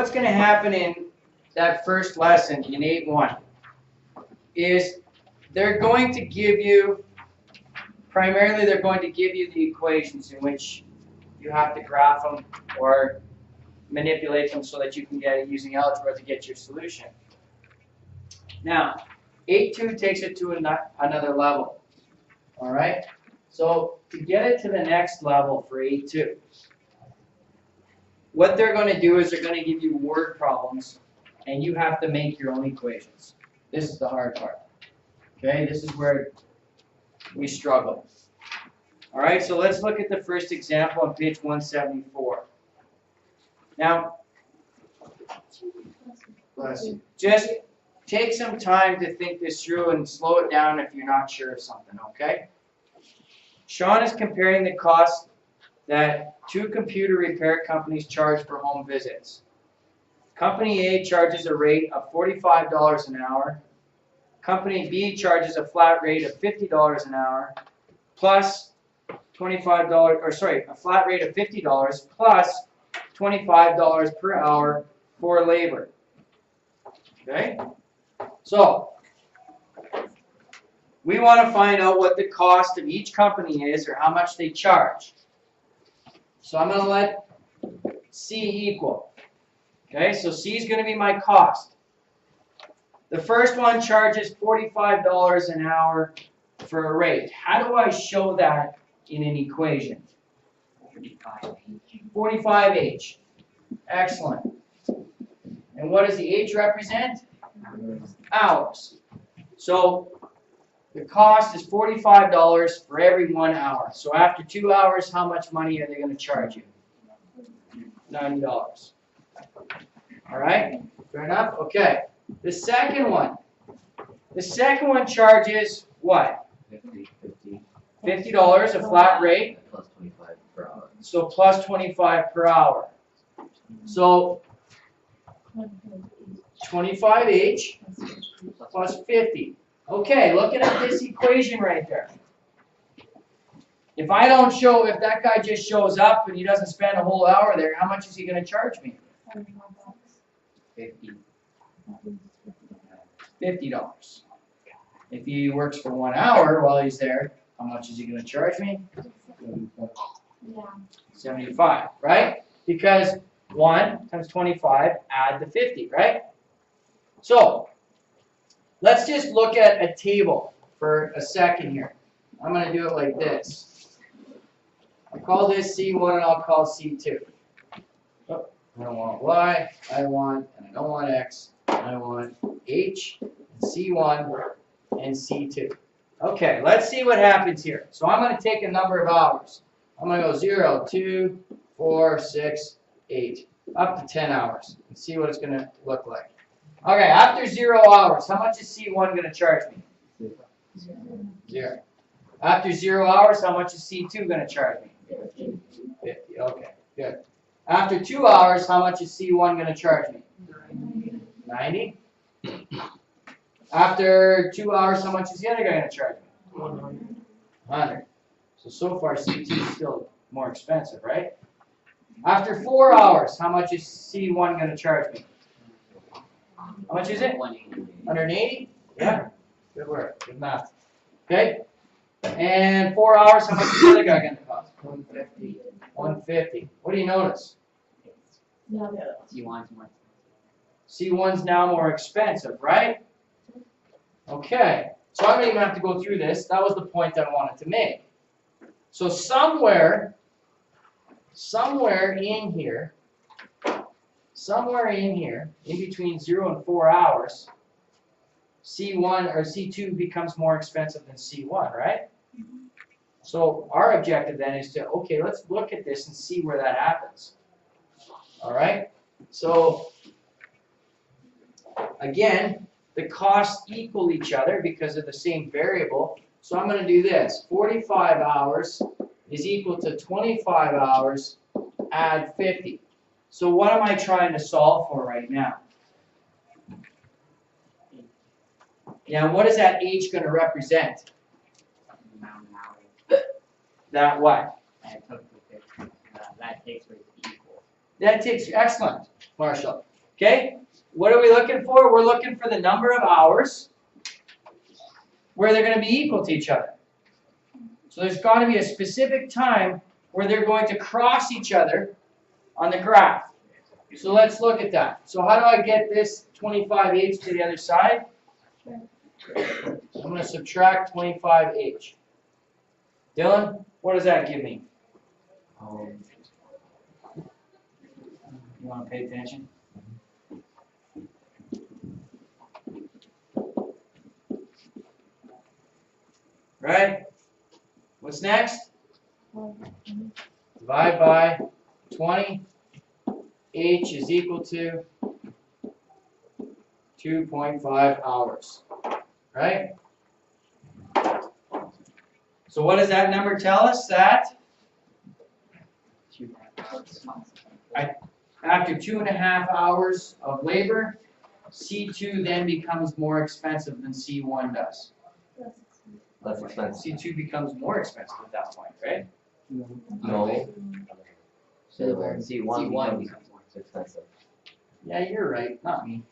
what's going to happen in that first lesson in 8.1 is they're going to give you, primarily they're going to give you the equations in which you have to graph them or manipulate them so that you can get it using algebra to get your solution. Now, 8.2 takes it to another level. All right? So to get it to the next level for 8.2, what they're going to do is they're going to give you word problems, and you have to make your own equations. This is the hard part. Okay? This is where we struggle. All right? So let's look at the first example on page 174. Now, just take some time to think this through and slow it down if you're not sure of something, okay? Sean is comparing the cost that two computer repair companies charge for home visits. Company A charges a rate of $45 an hour. Company B charges a flat rate of $50 an hour plus a flat rate of $50 plus $25 per hour for labor. Okay? So, we want to find out what the cost of each company is or how much they charge. So I'm going to let C equal. Okay, so C is going to be my cost. The first one charges $45 an hour for a rate. How do I show that in an equation? 45H. Excellent. And what does the H represent? Hours. So the cost is $45 for every 1 hour. So after 2 hours, how much money are they going to charge you? $90. All right? Fair enough? Okay. The second one. The second one charges what? $50, a flat rate. Plus 25 per hour. So plus 25 per hour. So 25H plus 50. Okay, looking at this equation right there. If that guy just shows up and he doesn't spend a whole hour there, how much is he going to charge me? $50. If he works for 1 hour while he's there, how much is he going to charge me? 75, right? Because 1 times 25, add the 50, right? So, let's just look at a table for a second here. I'm going to do it like this. I'll call this C1 and I'll call C2. Oh, I don't want Y, I don't want X, I want H, C1, and C2. Okay, let's see what happens here. So I'm going to take a number of hours. I'm going to go 0, 2, 4, 6, 8, up to 10 hours and see what it's going to look like. Okay, after 0 hours, how much is C1 going to charge me? 0. After 0 hours, how much is C2 going to charge me? 50. Okay, good. After 2 hours, how much is C1 going to charge me? 90. After 2 hours, how much is the other guy going to charge me? 100. So far, C2 is still more expensive, right? After 4 hours, how much is C1 going to charge me? How much is it? 180? Yeah. Good work. Good math. Okay. And 4 hours, how much is the other guy going to cost? 150. 150. What do you notice? C1's now more expensive, right? Okay. So I don't even have to go through this. That was the point I wanted to make. So somewhere in here, in between 0 and 4 hours, C1 or C2 becomes more expensive than C1, right? So our objective then is to, okay, let's look at this and see where that happens. All right? So again, the costs equal each other because of the same variable. So I'm going to do this. 45 hours is equal to 25 hours, add 50. So what am I trying to solve for right now? Yeah, what is that H going to represent? That what? That takes rate equal. That takes, excellent, Marshall. Okay? What are we looking for? We're looking for the number of hours where they're going to be equal to each other. So there's got to be a specific time where they're going to cross each other on the graph. So let's look at that. So how do I get this 25h to the other side? I'm going to subtract 25h. Dylan, what does that give me? You want to pay attention? Right? What's next? Divide by 20. H is equal to 2.5 hours. Right? So what does that number tell us? That after 2.5 hours of labor, C2 then becomes more expensive than C1 does. Less expensive. C2 becomes more expensive at that point, right? No. C1 becomes more expensive. Yeah, you're right, not me.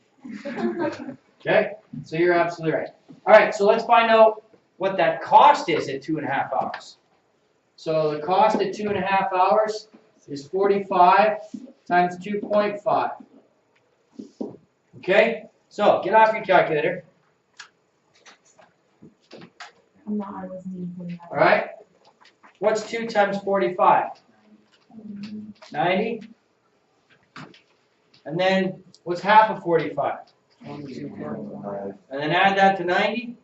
Okay, so you're absolutely right. All right, so let's find out what that cost is at 2.5 hours. So the cost at 2.5 hours is 45 times 2.5. Okay, so get off your calculator. I wasn't even. All right, what's 2 times 45? 90. And then what's half of 45? And then add that to 90.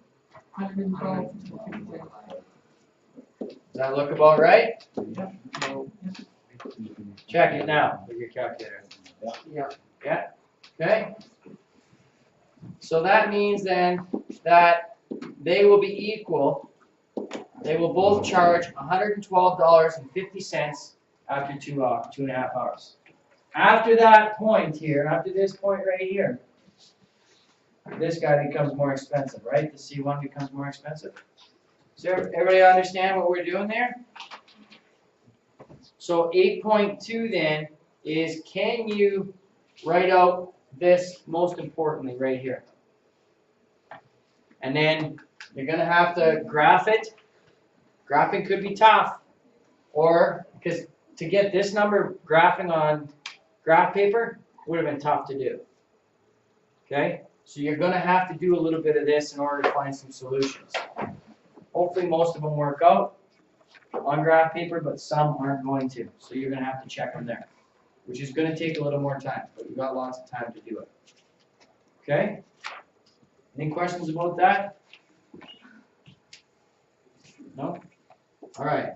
Does that look about right? Check it now with your calculator. Yeah. Yeah? Okay? So that means then that they will be equal. They will both charge $112.50 after 2.5 hours. After that point here, after this point right here, this guy becomes more expensive, right? The C1 becomes more expensive. So everybody understand what we're doing there? So 8.2 then is, can you write out this most importantly right here? And then you're going to have to graph it. Graphing could be tough, or because to get this number graphing on graph paper would have been tough to do. Okay, so you're going to have to do a little bit of this in order to find some solutions. Hopefully most of them work out on graph paper, but some aren't going to. So you're going to have to check them there, which is going to take a little more time, but you've got lots of time to do it. Okay? Any questions about that? No? All right.